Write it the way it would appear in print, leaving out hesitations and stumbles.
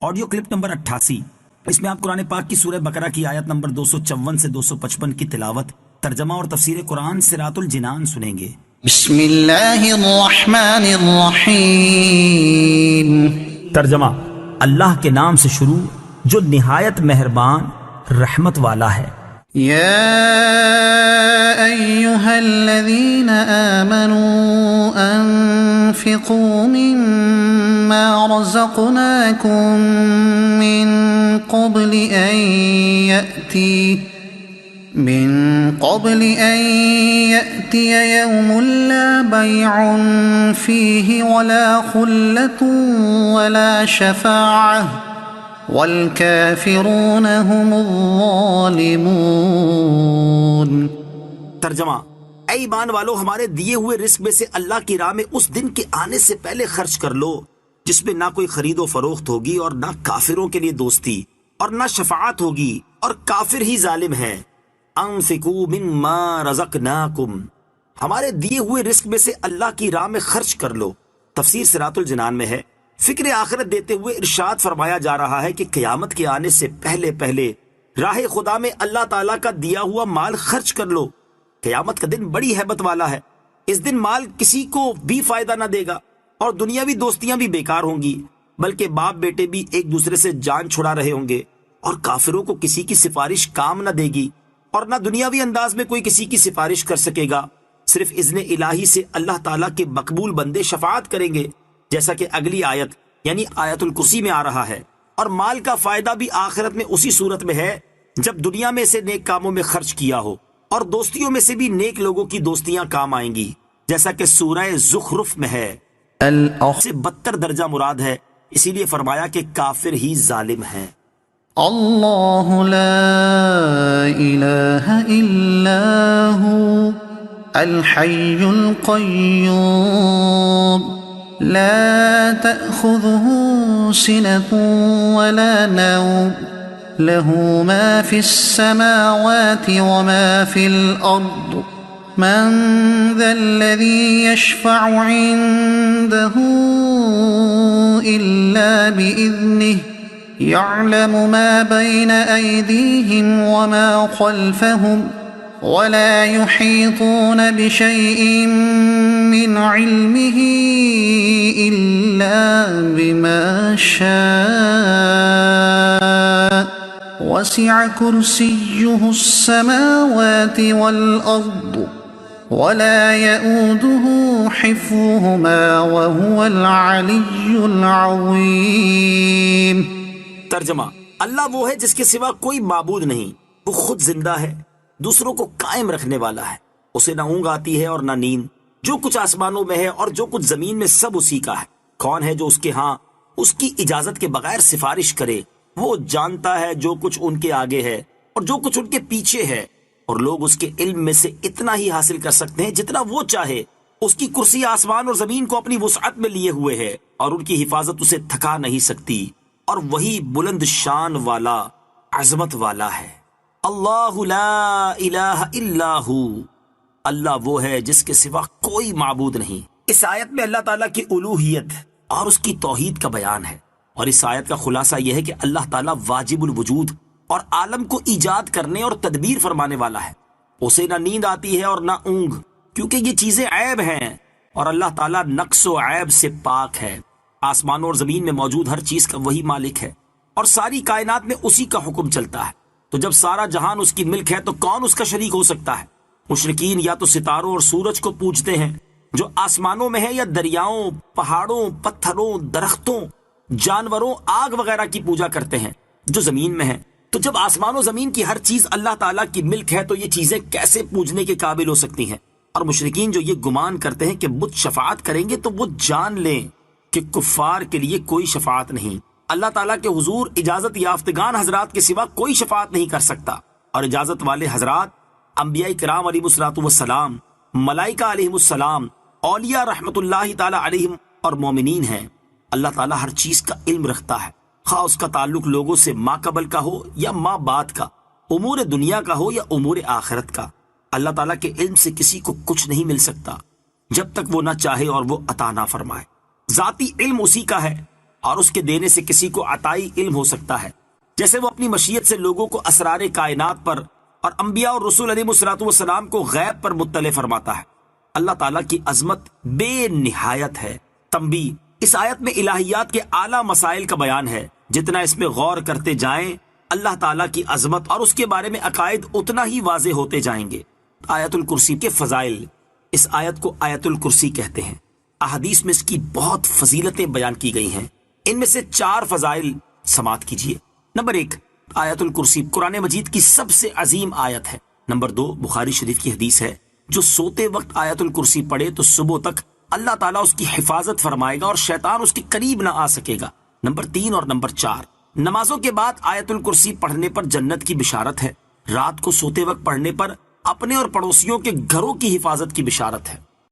Audio clip number 88۔ اس میں آپ قرآن پاک کی سورہ بقرہ کی آیت نمبر 254 سے 255 کی تلاوت، ترجمہ اور تفسیر قرآن صراط الجنان سنیں گے۔ بسم اللہ الرحمن الرحیم۔ ترجمہ: اللہ کے نام سے شروع جو نہایت مہربان رحمت والا ہے۔ یا ایہا الذین آمنوا انفقوا مما رزقناکم من قبل ان یأتی یوم لا بیع فیہ ولا خلة ولا شفاعہ والکافرون هم الظالمون۔ ترجمہ: اے ایمان والو، ہمارے دیے ہوئے رزق میں سے اللہ کی راہ میں اس دن کے آنے سے پہلے خرچ کر لو جس میں نہ کوئی خرید و فروخت ہوگی اور نہ کافروں کے لیے دوستی اور نہ شفاعت ہوگی، اور کافر ہی ظالم ہے۔ انفقوا مما رزقناکم، ہمارے دیے ہوئے رزق میں سے اللہ کی راہ میں خرچ کر لو۔ تفسیر صراط الجنان میں ہے، فکر آخرت دیتے ہوئے ارشاد فرمایا جا رہا ہے کہ قیامت کے آنے سے پہلے راہ خدا میں اللہ تعالیٰ کا دیا ہوا مال خرچ کر لو۔ قیامت کا دن بڑی ہیبت والا ہے۔ اس دن مال کسی کو بھی فائدہ نہ دے گا اور دنیاوی دوستیاں بھی بیکار ہوں گی، بلکہ باپ بیٹے بھی ایک دوسرے سے جان چھڑا رہے ہوں گے، اور کافروں کو کسی کی سفارش کام نہ دے گی اور نہ دنیاوی انداز میں کوئی کسی کی سفارش کر سکے گا۔ صرف اذن الہی سے اللہ تعالیٰ کے مقبول بندے شفاعت کریں گے، جیسا کہ اگلی آیت یعنی آیت الکرسی میں آ رہا ہے۔ اور مال کا فائدہ بھی آخرت میں اسی صورت میں ہے جب دنیا میں سے نیک کاموں میں خرچ کیا ہو، اور دوستیوں میں سے بھی نیک لوگوں کی دوستیاں کام آئیں گی، جیسا کہ سورہ زخرف میں ہے۔ سے بدتر درجہ مراد ہے، اسی لیے فرمایا کہ کافر ہی ظالم ہیں۔ اللہ لا الہ الا ہو الحی القیوم لا تأخذه سنة ولا نوم له ما في السماوات وما في الأرض من ذا الذي يشفع عنده إلا بإذنه يعلم ما بين أيديهم وما خلفهم ولا يحيطون بشيء من علمه إلا بما شاء وسع كرسيه السماوات والأرض ولا يؤوده حفظهما وهو العلي العظيم۔ ترجمہ: اللہ وہ ہے جس کے سوا کوئی معبود نہیں، وہ خود زندہ ہے، دوسروں کو قائم رکھنے والا ہے، اسے نہ اونگ آتی ہے اور نہ نیند۔ جو کچھ آسمانوں میں ہے اور جو کچھ زمین میں سب اسی کا ہے۔ کون ہے جو اس کے ہاں اس کی اجازت کے بغیر سفارش کرے؟ وہ جانتا ہے جو کچھ ان کے آگے ہے اور جو کچھ ان کے پیچھے ہے، اور لوگ اس کے علم میں سے اتنا ہی حاصل کر سکتے ہیں جتنا وہ چاہے۔ اس کی کرسی آسمان اور زمین کو اپنی وسعت میں لیے ہوئے ہے، اور ان کی حفاظت اسے تھکا نہیں سکتی، اور وہی بلند شان والا، عظمت والا ہے۔ اللہ لا الہ الا ہو، اللہ وہ ہے جس کے سوا کوئی معبود نہیں۔ اس آیت میں اللہ تعالیٰ کی الوہیت اور اس کی توحید کا بیان ہے، اور اس آیت کا خلاصہ یہ ہے کہ اللہ تعالیٰ واجب الوجود اور عالم کو ایجاد کرنے اور تدبیر فرمانے والا ہے۔ اسے نہ نیند آتی ہے اور نہ اونگ، کیونکہ یہ چیزیں عیب ہیں، اور اللہ تعالیٰ نقص و عیب سے پاک ہے۔ آسمانوں اور زمین میں موجود ہر چیز کا وہی مالک ہے، اور ساری کائنات میں اسی کا حکم چلتا ہے۔ تو جب سارا جہان اس کی ملک ہے تو کون اس کا شریک ہو سکتا ہے؟ مشرکین یا تو ستاروں اور سورج کو پوجتے ہیں جو آسمانوں میں ہے، یا دریاؤں، پہاڑوں، پتھروں، درختوں، جانوروں، آگ وغیرہ کی پوجا کرتے ہیں جو زمین میں ہے۔ تو جب آسمان و زمین کی ہر چیز اللہ تعالیٰ کی ملک ہے تو یہ چیزیں کیسے پوجنے کے قابل ہو سکتی ہیں؟ اور مشرکین جو یہ گمان کرتے ہیں کہ بت شفاعت کریں گے تو وہ جان لیں کہ کفار کے لیے کوئی شفاعت نہیں۔ اللہ تعالیٰ کے حضور اجازت یافتگان حضرات کے سوا کوئی شفاعت نہیں کر سکتا، اور اجازت والے حضرات انبیاء کرام علیہ السلام، ملائکہ علیہ السلام، اولیاء رحمت اللہ تعالیٰ علیہم اور مومنین ہیں۔ اللہ تعالیٰ ہر چیز کا علم رکھتا ہے، خواہ اس کا تعلق لوگوں سے ما قبل کا ہو یا ما بعد کا، امور دنیا کا ہو یا امور آخرت کا۔ اللہ تعالیٰ کے علم سے کسی کو کچھ نہیں مل سکتا جب تک وہ نہ چاہے اور وہ عطا نہ فرمائے۔ ذاتی علم اسی کا ہے، اور اس کے دینے سے کسی کو عطائی علم ہو سکتا ہے، جیسے وہ اپنی مشیت سے لوگوں کو اسرار کائنات پر اور انبیاء اور رسول علیہ الصلوۃ والسلام کو غیب پر مطلع فرماتا ہے۔ اللہ تعالیٰ کی عظمت بے نہایت ہے۔ تنبیہ: اس آیت میں الہیات کے اعلیٰ مسائل کا بیان ہے۔ جتنا اس میں غور کرتے جائیں اللہ تعالیٰ کی عظمت اور اس کے بارے میں عقائد اتنا ہی واضح ہوتے جائیں گے۔ آیت الکرسی کے فضائل۔ اس آیت کو آیت الکرسی کہتے ہیں۔ احادیث میں اس کی بہت فضیلتیں بیان کی گئی ہیں۔ ان میں سے 4 فضائل سماعت کیجیے۔ نمبر 1، آیت الکرسی قرآن مجید کی سب سے عظیم آیت ہے۔ نمبر 2، بخاری شریف کی حدیث ہے، جو سوتے وقت آیت الکرسی پڑھے تو صبح تک اللہ تعالیٰ اس کی حفاظت فرمائے گا اور شیطان اس کے قریب نہ آ سکے گا۔ نمبر 3 اور نمبر 4، نمازوں کے بعد آیت الکرسی پڑھنے پر جنت کی بشارت ہے۔ رات کو سوتے وقت پڑھنے پر اپنے اور پڑوسیوں کے گھروں کی حفاظت کی بشارت ہے۔